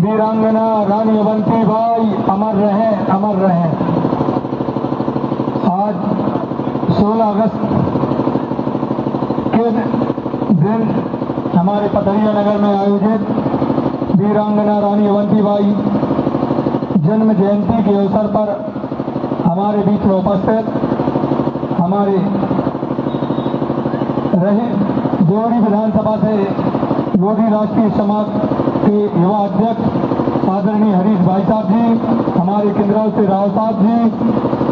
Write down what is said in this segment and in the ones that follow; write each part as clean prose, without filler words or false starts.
वीरांगना रानी अवंतीबाई अमर रहें, अमर रहें। आज 16 अगस्त के दिन हमारे पथरिया नगर में आयोजित वीरांगना रानी अवंतीबाई जन्म जयंती के अवसर पर हमारे बीच में उपस्थित हमारे रहे देवरी विधानसभा से योगी राष्ट्रीय समाज के युवा अध्यक्ष आदरणीय हरीश भाई साहब जी, हमारे किंद्राव से राव साहब जी,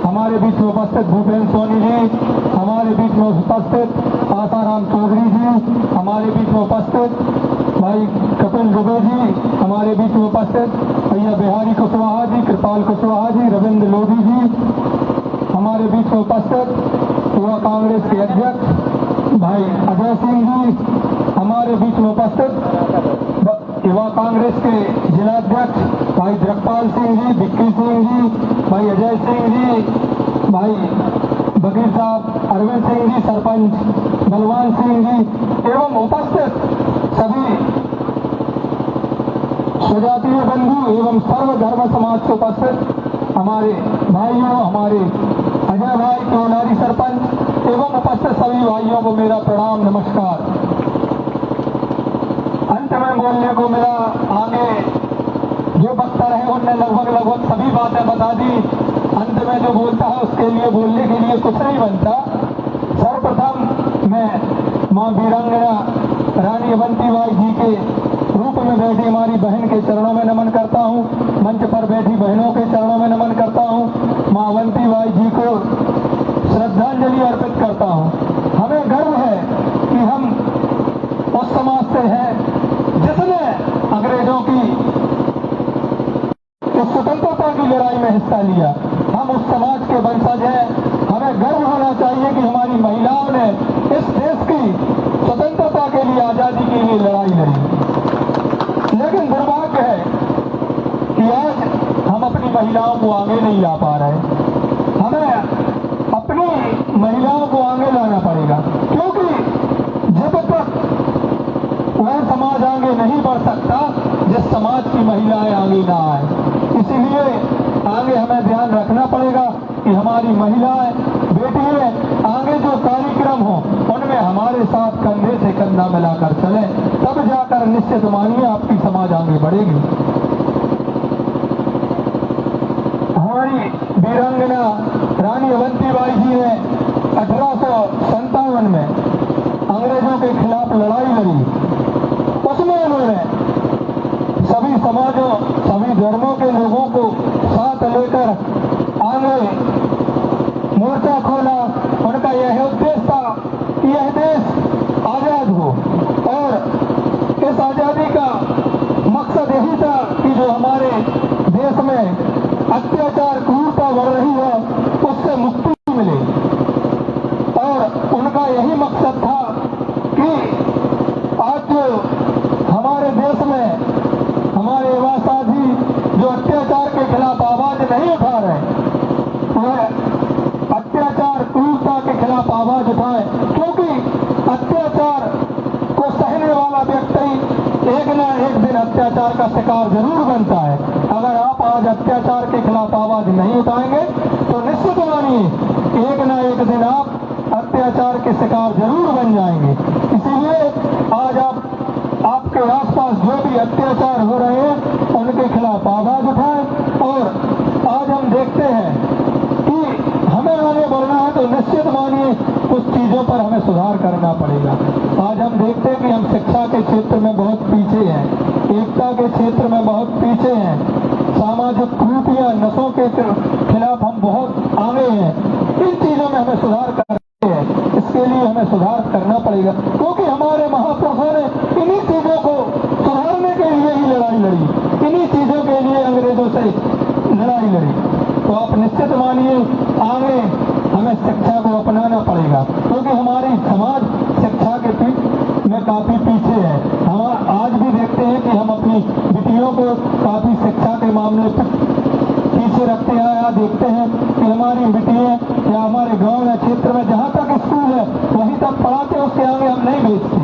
हमारे बीच में उपस्थित भूपेन्द्र सोनी जी, हमारे बीच में उपस्थित आसाराम चौधरी जी, हमारे बीच में उपस्थित भाई कपिल दुबे जी, हमारे बीच में उपस्थित भैया बिहारी कुशवाहा जी, कृपाल कुशवाहा जी, रविंद्र लोधी जी, हमारे बीच में उपस्थित युवा कांग्रेस के अध्यक्ष भाई अजय सिंह जी, हमारे बीच में उपस्थित युवा कांग्रेस के जिलाध्यक्ष भाई जगपाल सिंह जी, विक्की सिंह जी, भाई अजय सिंह जी, भाई बकीर साहब, अरविंद सिंह जी, सरपंच बलवान सिंह जी एवं उपस्थित सभी स्वजातीय बंधु एवं सर्वधर्म समाज से उपस्थित हमारे भाइयों, हमारे अजय भाई कोनारी सरपंच एवं उपस्थित सभी भाइयों को मेरा प्रणाम, नमस्कार। अंत में बोलने को मिला, आगे जो वक्ता रहे उनने लगभग सभी बातें बता दी। अंत में जो बोलता है उसके लिए बोलने के लिए कुछ नहीं बनता। सर्वप्रथम मैं मां वीरांगना रानी अवंतीबाई जी के रूप में बैठी हमारी बहन के चरणों में नमन करता हूं, मंच पर बैठी बहनों के चरणों में नमन करता हूं, मां अवंतीबाई जी को श्रद्धांजलि अर्पित करता हूं। हमें गर्व है कि हम उस समाज से हैं जिसने अंग्रेजों की उस स्वतंत्रता की लड़ाई में हिस्सा लिया। हम उस समाज के वंशज हैं। हमें गर्व होना चाहिए कि हमारी महिलाओं ने इस देश की स्वतंत्रता के लिए, आजादी के लिए लड़ाई लड़ी। लेकिन दुर्भाग्य है कि आज हम अपनी महिलाओं को आगे नहीं ला पा रहे। हमें अपनी महिलाओं को आगे लाना पड़ेगा, क्योंकि जब तक वह समाज आगे नहीं बढ़ सकता जिस समाज की महिलाएं आगे ना आए। इसीलिए आगे हमें ध्यान रखना पड़ेगा कि हमारी महिलाएं, बेटियां आगे जो कार्यक्रम हो उनमें हमारे साथ कंधे से कंधा मिलाकर चले, तब जाकर निश्चित मानिए आपकी समाज आगे बढ़ेगी। हमारी वीरांगना रानी अवंतीबाई जी ने 1857 में अंग्रेजों के खिलाफ लड़ाई लड़ी। उसमें उन्होंने सभी समाजों, सभी धर्मों के लोगों को साथ लेकर आगे मोर्चा खोला। उनका यह उद्देश्य था कि यह देश आजाद हो, और इस आजादी का मकसद यही था कि जो हमारे देश में अत्याचार, क्रूरता बढ़ रही है उससे मुक्ति मिले। और उनका यही मकसद था कि आज जो हमारे देश में हमारे युवा साथी जो अत्याचार के खिलाफ आवाज नहीं उठा रहे, वह अत्याचार, क्रूरता के खिलाफ आवाज उठाए, क्योंकि अत्याचार को सहने वाला व्यक्ति एक न एक दिन अत्याचार का शिकार जरूर बनता है। अगर आप आज अत्याचार के खिलाफ आवाज नहीं उठाएंगे तो निश्चित मानिए एक न एक दिन आप अत्याचार के शिकार जरूर बन जाएंगे। इसीलिए आज आपके आसपास जो भी अत्याचार हो रहे हैं उनके खिलाफ आवाज उठाएं। और आज हम देखते हैं कि हमें आगे बढ़ना है तो निश्चित मानिए कुछ चीजों पर हमें सुधार करना पड़ेगा। आज हम देखते हैं कि हम शिक्षा के क्षेत्र में बहुत पीछे हैं, एकता के क्षेत्र में बहुत पीछे हैं, सामाजिक कुरीतियां, नशों के खिलाफ हम बहुत आगे हैं। इन चीजों में हमें सुधार करना है। इसके लिए हमें सुधार करना पड़ेगा, क्योंकि हमारे महापुरुषों ने इन्हीं चीजों को सुधारने के लिए ही लड़ाई लड़ी, इन्हीं चीजों के लिए अंग्रेजों से लड़ाई लड़ी। तो आप निश्चित मानिए आगे हमें शिक्षा को अपनाना पड़ेगा, क्योंकि हमारी समाज शिक्षा के में काफी पीछे है। हम आज भी देखते हैं कि हम अपनी बेटियों को काफी शिक्षा के मामले पर पीछे रखते हैं। देखते हैं कि हमारी बेटियां या हमारे गांव या क्षेत्र में जहां तक स्कूल है वहीं तक पढ़ाते, उसके आगे हम नहीं भेजते।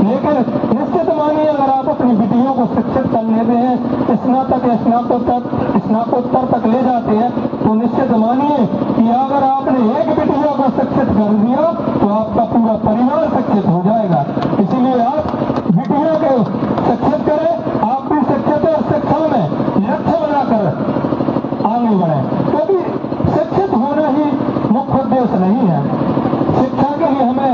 लेकिन निश्चित मानिए अगर आप अपनी बेटियों को शिक्षित करने में हैं, तक या स्नातकोत्तर तक ले जाते हैं, तो निश्चित मानिए कि अगर आपने एक बिटिया को शिक्षित कर दिया तो आपका पूरा परिवार शिक्षित हो जाएगा। इसीलिए आप बिटिया को शिक्षित करें, आप भी शिक्षित और शिक्षा में लक्ष्य बनाकर आगे बढ़े, क्योंकि शिक्षित होना ही मुख्य उद्देश्य नहीं है। शिक्षा के लिए हमें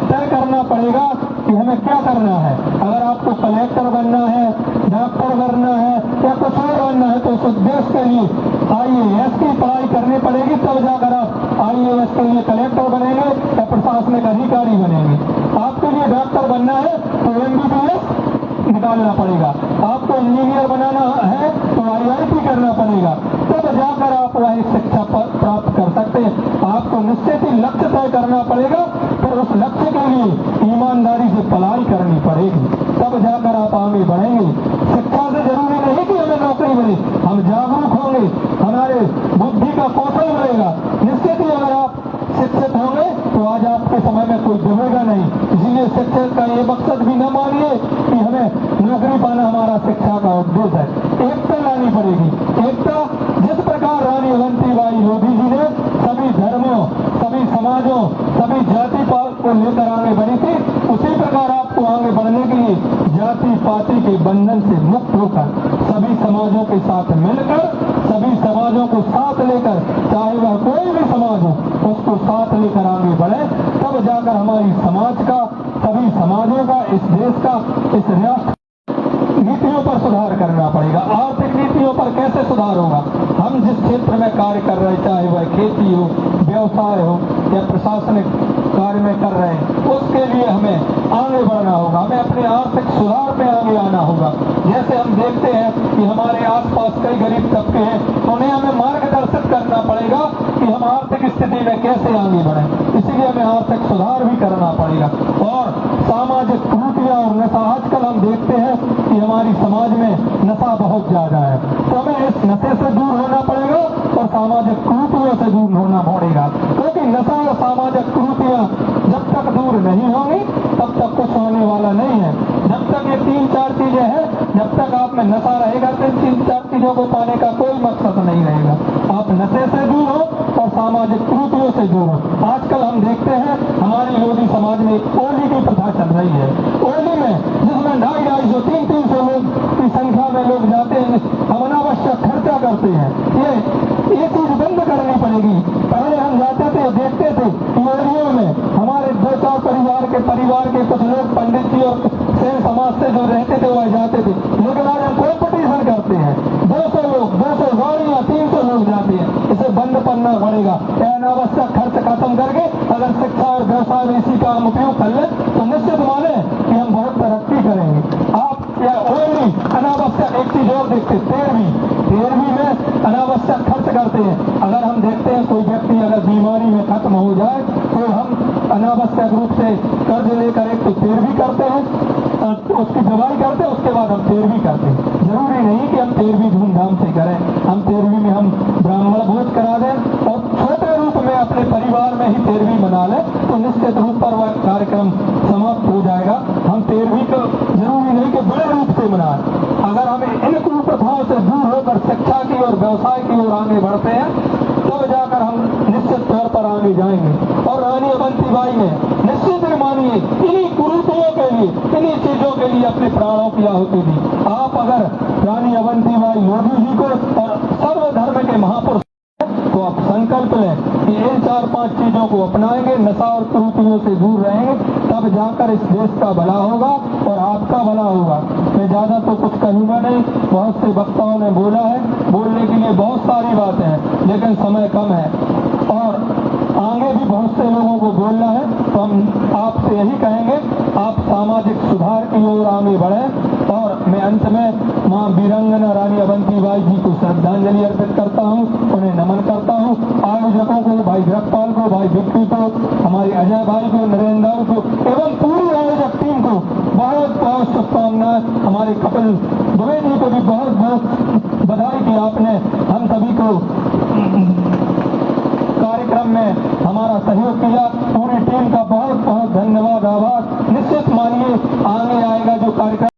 तय करना पड़ेगा कि हमें क्या करना है। अगर आपको कलेक्टर बनना है, डॉक्टर बनना है या कुछ और बनना है, तो उस उद्देश्य के लिए IAS की पढ़ाई करनी पड़ेगी, तब जाकर आप IAS के लिए कलेक्टर बनेंगे या प्रशासनिक अधिकारी बनेंगे। आपके लिए डॉक्टर बनना है तो MBBS निकालना पड़ेगा, आपको इंजीनियर बनाना है तो IIT करना पड़ेगा, तब जाकर आप वह शिक्षा प्राप्त कर सकते हैं। आपको निश्चित ही लक्ष्य तय करना पड़ेगा, फिर उस लक्ष्य के लिए ईमानदारी से पढ़ाई करनी पड़ेगी, तब जाकर आप आगे बढ़ेंगे। शिक्षा से जरूरी नहीं कि हमें नौकरी मिले, हम जागरूक होंगे, हमारे बुद्धि का कौशल बढ़ेगा। निश्चित ही अगर आप शिक्षित होंगे तो आज आपके समय में कोई डूबेगा नहीं। इसीलिए शिक्षक का ये मकसद भी न मानिए कि हमें नौकरी पाना हमारा शिक्षा का उद्देश्य है। एकता लानी पड़ेगी। एकता जिस प्रकार रानी अवंतीबाई लोधी जी ने सभी धर्मों, सभी समाजों, सभी जाति को लेकर आगे बढ़ी थी, उसी प्रकार आपको आगे बढ़ने के लिए जाति पाति के बंधन से मुक्त होकर सभी समाजों के साथ मिलकर, सभी समाजों को साथ लेकर, चाहे वह कोई भी समाज हो, उसको साथ लेकर आगे बढ़े, तब जाकर हमारी समाज का, सभी समाजों का, इस देश का, इस राष्ट्र नीतियों पर सुधार करना पड़ेगा। आर्थिक नीतियों पर कैसे सुधार होगा? हम जिस क्षेत्र में कार्य कर रहे हैं, चाहे वह खेती हो, व्यवसाय हो या प्रशासनिक कार्य में कर रहे हैं, उसके लिए हमें आगे बढ़ना होगा, हमें अपने आर्थिक सुधार में आगे आना होगा। जैसे हम देखते हैं कि हमारे आसपास कई गरीब तबके हैं, तो उन्हें हमें मार्गदर्शित करना पड़ेगा कि हम आर्थिक स्थिति में कैसे आगे बढ़े। इसीलिए हमें आर्थिक सुधार भी करना पड़ेगा। और सामाजिक कुरीतियां और नशा, आजकल हम देखते हैं कि हमारी समाज में नशा बहुत ज्यादा है, तो हमें इस नशे से दूर होना पड़ेगा और सामाजिक कुरीतियों से दूर होना पड़ेगा, क्योंकि नशा और सामाजिक कुरीतियां जब तक दूर नहीं होंगी तब तक कुछ होने वाला नहीं है। जब तक ये 3-4 चीजें हैं, जब तक आप में नशा रहेगा तो 3-4 चीजों को पाने का कोई मकसद नहीं रहेगा। आप नशे से दूर हो और सामाजिक कुरीतियों से दूर हो। आजकल हम देखते हैं हमारी लोधी समाज में ओली की प्रथा चल रही है। ओली में जिसमें 250-300 लोग की संख्या में लोग जाते हैं, हम अनावश्यक खर्चा करते हैं। ये चीज बंद करनी पड़ेगी। पहले हम जाते थे, देखते थे ओलियों में हमारे 2-4 परिवार के कुछ लोग पंडित जी और सेन समाज से जो रहते थे वह जाते थे, लेकिन आज हम कॉम्पिटिशन करते हैं, 200 लोग, 200 गाड़ियां, 300 लोग जाते हैं। इसे बंद करना पड़ेगा। अनावश्यक खर्च खत्म करके अगर शिक्षा और व्यवसाय में इसी का हम उपयोग कर ले तो निश्चित माने कि हम बहुत तरक्की करेंगे। आप या ओली अनावश्यक एक चीज और देखते, 13वीं में अनावश्यक खर्च करते हैं। अगर हम देखते हैं कोई व्यक्ति अगर बीमारी में खत्म हो जाए तो हम अनावश्यक रूप से कर्ज लेकर एक तो 13वीं करते हैं, उसकी दवाई करते हैं, उसके बाद हम 13वीं करते हैं। जरूरी नहीं कि हम 13वीं धूमधाम से करें, हम 13वीं में हम ब्राह्मण भोज करा दें और छोटे रूप में अपने परिवार में ही 13वीं मना लें, तो निश्चित रूप पर वह कार्यक्रम समाप्त हो जाएगा। हम 13वीं को जरूरी नहीं कि बड़े रूप से मनाएं। अगर हमें इन कुप्रथाओं से दूर होकर शिक्षा की और व्यवसाय की ओर आगे बढ़ते हैं, तब जाकर हम निश्चित तौर पर आगे जाएंगे। और रानी अवंतीबाई ने निश्चित ही मानिए इन्हीं कुरीतियों के लिए, इन्हीं चीजों के लिए अपने प्राणों की आहुति दी। आप अगर रानी अवंतीबाई लोधी जी को और सर्वधर्म के महापुरुष तो आप संकल्प लें कि इन 4-5 चीजों को अपनाएंगे, नशा और कुरीतियों से दूर रहेंगे, तब जाकर इस देश का भला होगा और आपका भला होगा। मैं ज्यादा तो कुछ कहूंगा नहीं, बहुत से वक्ताओं ने बोला है, बोलने के लिए बहुत सारी बातें हैं, लेकिन समय कम है और आगे भी बहुत से लोगों को बोलना है। तो हम आपसे यही कहेंगे, आप सामाजिक सुधार की ओर आगे बढ़ें। और मैं अंत में मां वीरांगना रानी अवंतीबाई जी को श्रद्धांजलि अर्पित करता हूं, उन्हें नमन करता हूं। आयोजकों को, भाई जगपाल को, भाई विक्की को, हमारे अजय भाई को, नरेंद्र को एवं पूरी आयोजक टीम को बहुत बहुत शुभकामनाएं। हमारे कपिल दुबे जी को भी बहुत बहुत बधाई कि आपने हम सभी को कार्यक्रम में हमारा सहयोग किया। पूरी टीम का बहुत बहुत धन्यवाद, आभार। निश्चित मानिए आगे आएगा जो कार्यक्रम